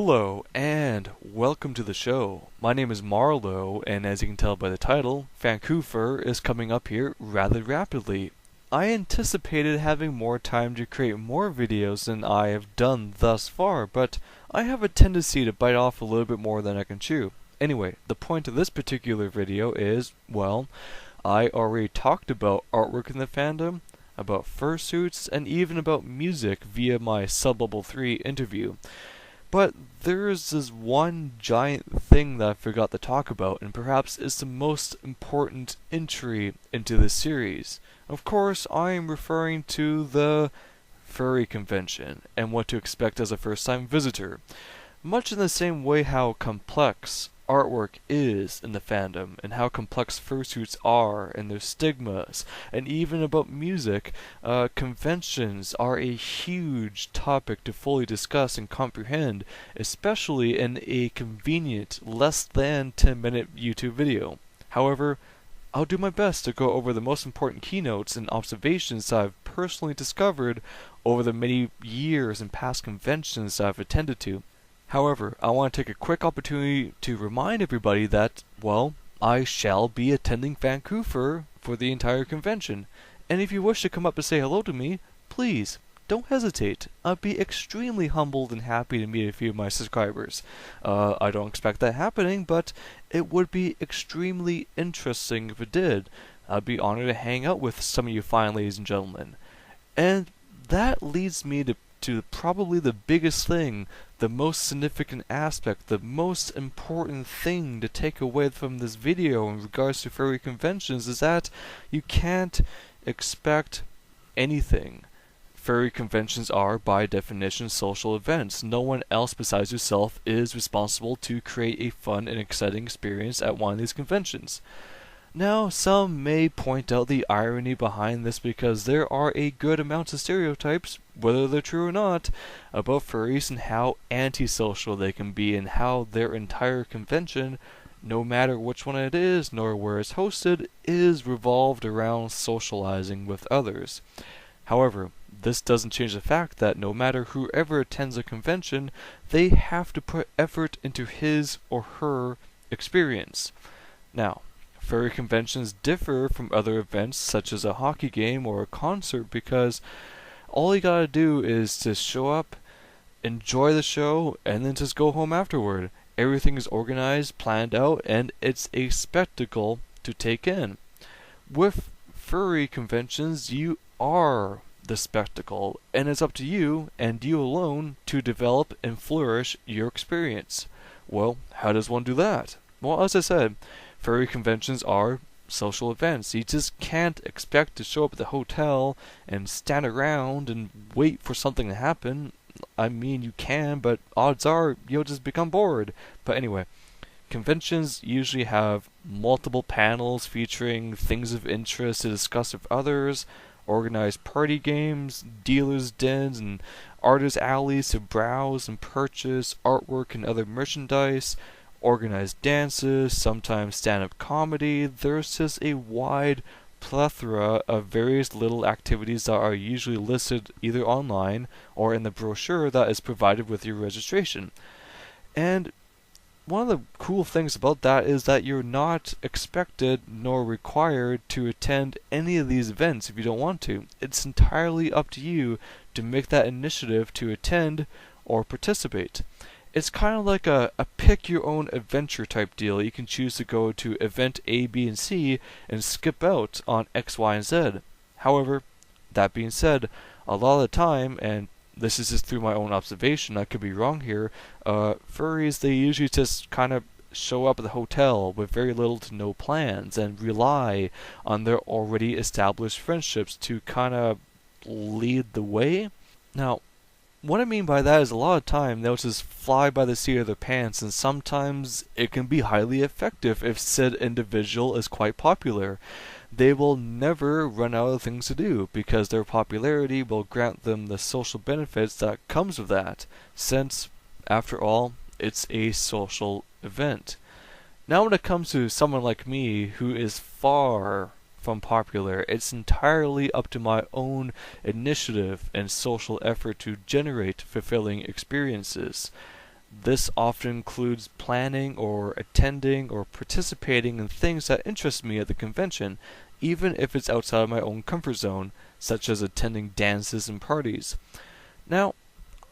Hello, and welcome to the show. My name is Marlo, and as you can tell by the title, VancouFur is coming up here rather rapidly. I anticipated having more time to create more videos than I have done thus far, but I have a tendency to bite off a little bit more than I can chew. Anyway, the point of this particular video is, well, I already talked about artwork in the fandom, about fursuits, and even about music via my Sub-Level 3 interview. But there is this one giant thing that I forgot to talk about, and perhaps is the most important entry into this series. Of course, I am referring to the furry convention, and what to expect as a first-time visitor. Much in the same way how complex artwork is in the fandom, and how complex fursuits are, and their stigmas, and even about music, conventions are a huge topic to fully discuss and comprehend, especially in a convenient, less than 10-minute YouTube video. However, I'll do my best to go over the most important keynotes and observations that I've personally discovered over the many years and past conventions that I've attended to. However, I want to take a quick opportunity to remind everybody that, well, I shall be attending VancouFur for the entire convention, and if you wish to come up to say hello to me, please, don't hesitate. I'd be extremely humbled and happy to meet a few of my subscribers. I don't expect that happening, but it would be extremely interesting if it did. I'd be honored to hang out with some of you fine ladies and gentlemen. And that leads me to probably the biggest thing, the most significant aspect, the most important thing to take away from this video in regards to furry conventions is that you can't expect anything. Furry conventions are, by definition, social events. No one else besides yourself is responsible to create a fun and exciting experience at one of these conventions. Now, some may point out the irony behind this because there are a good amount of stereotypes, whether they're true or not, about furries and how antisocial they can be and how their entire convention, no matter which one it is nor where it's hosted, is revolved around socializing with others. However, this doesn't change the fact that no matter whoever attends a convention, they have to put effort into his or her experience. Now, furry conventions differ from other events such as a hockey game or a concert because all you gotta do is to show up, enjoy the show, and then just go home afterward. Everything is organized, planned out, and it's a spectacle to take in. With furry conventions, you are the spectacle, and it's up to you, and you alone, to develop and flourish your experience. Well, how does one do that? Well, as I said, furry conventions are social events. You just can't expect to show up at the hotel and stand around and wait for something to happen. I mean, you can, but odds are you'll just become bored. But anyway, conventions usually have multiple panels featuring things of interest to discuss with others, organized party games, dealers' dens, and artists' alleys to browse and purchase artwork and other merchandise, organized dances, sometimes stand-up comedy. There's just a wide plethora of various little activities that are usually listed either online or in the brochure that is provided with your registration. And one of the cool things about that is that you're not expected nor required to attend any of these events if you don't want to. It's entirely up to you to make that initiative to attend or participate. It's kind of like a pick-your-own-adventure type deal. You can choose to go to event A, B, and C and skip out on X, Y, and Z. However, that being said, a lot of the time, and this is just through my own observation, I could be wrong here, furries, they usually just kind of show up at the hotel with very little to no plans and rely on their already established friendships to kind of lead the way. Now, what I mean by that is a lot of time they'll just fly by the seat of their pants, and sometimes it can be highly effective if said individual is quite popular. They will never run out of things to do because their popularity will grant them the social benefits that comes with that, since, after all, it's a social event. Now when it comes to someone like me who is far from popular, it's entirely up to my own initiative and social effort to generate fulfilling experiences. This often includes planning or attending or participating in things that interest me at the convention, even if it's outside of my own comfort zone, such as attending dances and parties. Now,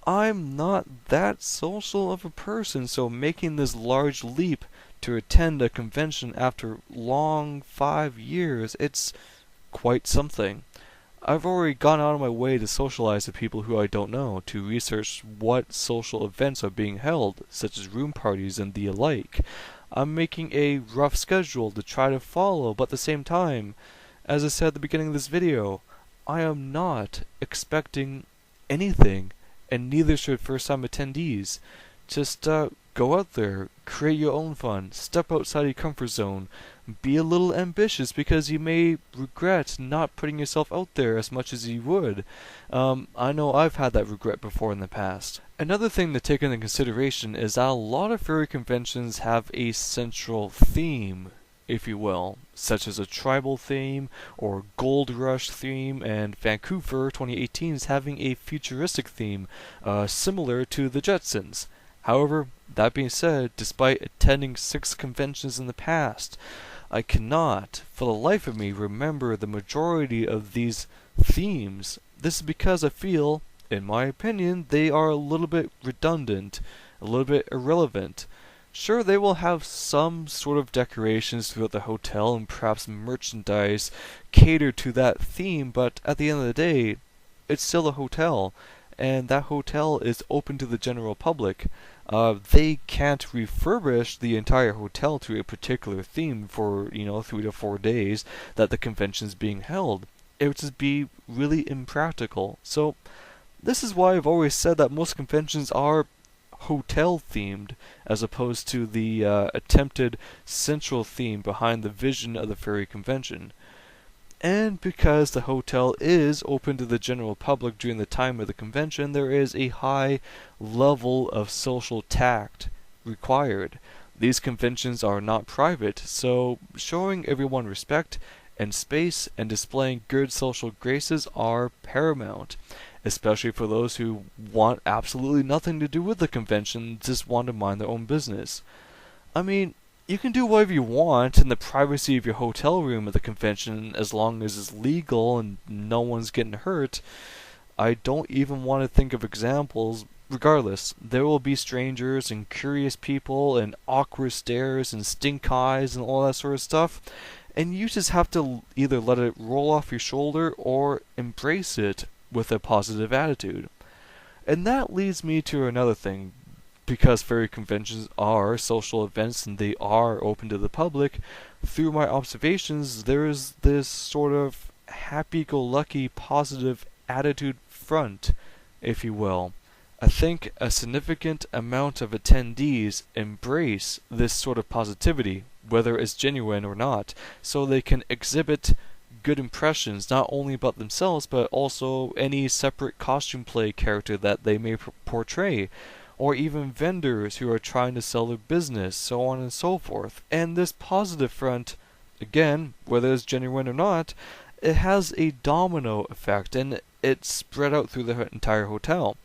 I'm not that social of a person, so making this large leap to attend a convention after long 5 years, it's quite something. I've already gone out of my way to socialize with people who I don't know, to research what social events are being held, such as room parties and the alike. I'm making a rough schedule to try to follow, but at the same time, as I said at the beginning of this video, I am not expecting anything, and neither should first-time attendees. Just go out there, create your own fun, step outside your comfort zone, be a little ambitious because you may regret not putting yourself out there as much as you would. I know I've had that regret before in the past. Another thing to take into consideration is that a lot of furry conventions have a central theme, if you will, such as a tribal theme or gold rush theme, and VancouFur 2018 is having a futuristic theme, similar to the Jetsons. However, that being said, despite attending 6 conventions in the past, I cannot, for the life of me, remember the majority of these themes. This is because I feel, in my opinion, they are a little bit redundant, a little bit irrelevant. Sure, they will have some sort of decorations throughout the hotel and perhaps merchandise catered to that theme, but at the end of the day, it's still a hotel, and that hotel is open to the general public. They can't refurbish the entire hotel to a particular theme for, 3 to 4 days that the convention's being held. It would just be really impractical. So, this is why I've always said that most conventions are hotel themed, as opposed to the attempted central theme behind the vision of the furry convention. And because the hotel is open to the general public during the time of the convention, there is a high level of social tact required. These conventions are not private, so showing everyone respect and space and displaying good social graces are paramount, especially for those who want absolutely nothing to do with the convention, just want to mind their own business. I mean, you can do whatever you want in the privacy of your hotel room at the convention as long as it's legal and no one's getting hurt. I don't even want to think of examples. Regardless, there will be strangers and curious people and awkward stares and stink eyes and all that sort of stuff, and you just have to either let it roll off your shoulder or embrace it with a positive attitude. And that leads me to another thing. Because furry conventions are social events and they are open to the public, through my observations, there is this sort of happy-go-lucky positive attitude front, if you will. I think a significant amount of attendees embrace this sort of positivity, whether it's genuine or not, so they can exhibit good impressions not only about themselves but also any separate costume play character that they may portray, or even vendors who are trying to sell their business, so on and so forth. And this positive front, again, whether it's genuine or not, it has a domino effect, and it's spread out through the entire hotel.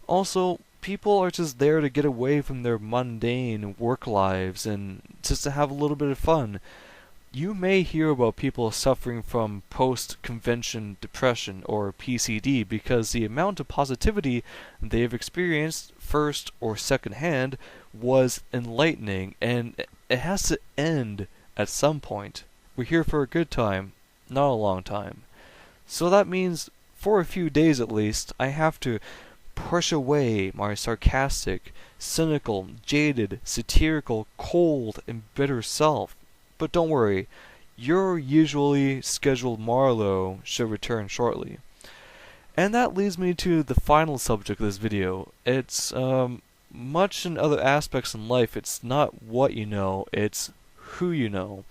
Also, people are just there to get away from their mundane work lives and just to have a little bit of fun. You may hear about people suffering from post-convention depression or PCD because the amount of positivity they have experienced first or second hand was enlightening, and it has to end at some point. We're here for a good time, not a long time. So that means, for a few days at least, I have to push away my sarcastic, cynical, jaded, satirical, cold, and bitter self. But don't worry, your usually scheduled Marlowe should return shortly. And that leads me to the final subject of this video. It's, much in other aspects in life, it's not what you know, it's who you know.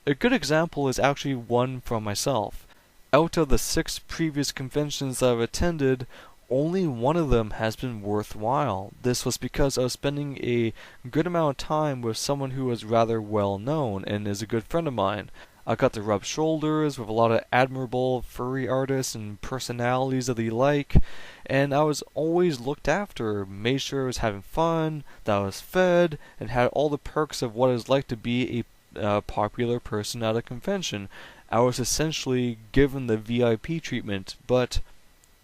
A good example is actually one from myself. Out of the 6 previous conventions that I've attended, only one of them has been worthwhile. This was because I was spending a good amount of time with someone who was rather well known and is a good friend of mine. I got to rub shoulders with a lot of admirable furry artists and personalities that they like, and I was always looked after, made sure I was having fun, that I was fed, and had all the perks of what it's like to be a popular person at a convention. I was essentially given the VIP treatment, but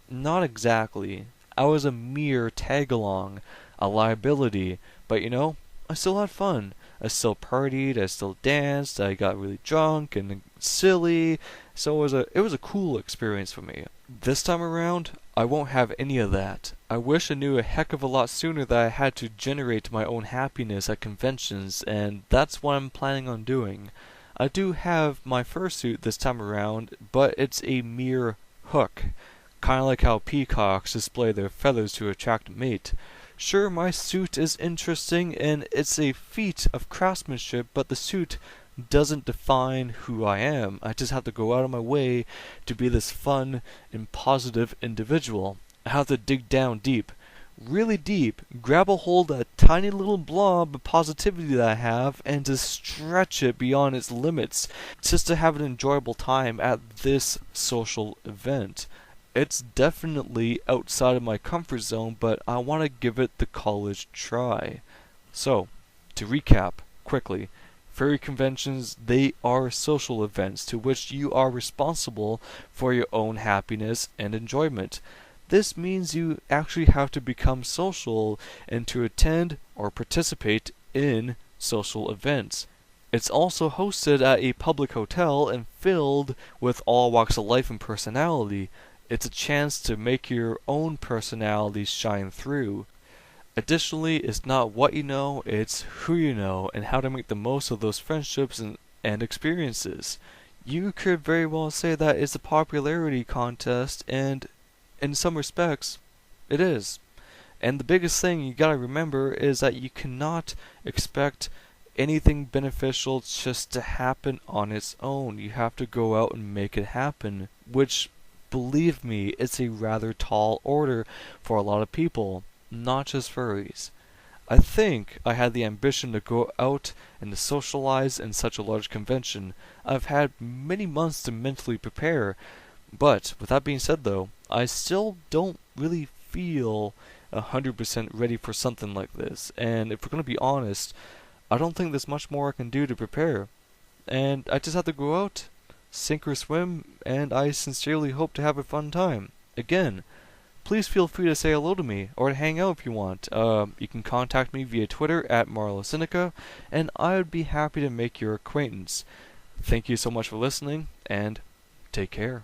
not exactly. I was a mere tag-along, a liability, but I still had fun. I still partied, I still danced, I got really drunk and silly, so it was a cool experience for me. This time around, I won't have any of that. I wish I knew a heck of a lot sooner that I had to generate my own happiness at conventions, and that's what I'm planning on doing. I do have my fursuit this time around, but it's a mere hook. Kinda like how peacocks display their feathers to attract a mate. Sure, my suit is interesting and it's a feat of craftsmanship, but the suit doesn't define who I am. I just have to go out of my way to be this fun and positive individual. I have to dig down deep, really deep, grab a hold of a tiny little blob of positivity that I have and to stretch it beyond its limits just to have an enjoyable time at this social event. It's definitely outside of my comfort zone, but I want to give it the college try. So, to recap quickly, furry conventions, they are social events to which you are responsible for your own happiness and enjoyment. This means you actually have to become social and to attend or participate in social events. It's also hosted at a public hotel and filled with all walks of life and personality. It's a chance to make your own personality shine through. Additionally, it's not what you know, it's who you know and how to make the most of those friendships and experiences. You could very well say that it's a popularity contest, and in some respects, it is. And the biggest thing you gotta remember is that you cannot expect anything beneficial just to happen on its own. You have to go out and make it happen, which, believe me, it's a rather tall order for a lot of people, not just furries. I think I had the ambition to go out and to socialize in such a large convention. I've had many months to mentally prepare, but with that being said though, I still don't really feel 100% ready for something like this, and if we're going to be honest, I don't think there's much more I can do to prepare, and I just have to go out, sink or swim, and I sincerely hope to have a fun time. Again, please feel free to say hello to me, or to hang out if you want. You can contact me via Twitter at MarloSinica, and I would be happy to make your acquaintance. Thank you so much for listening, and take care.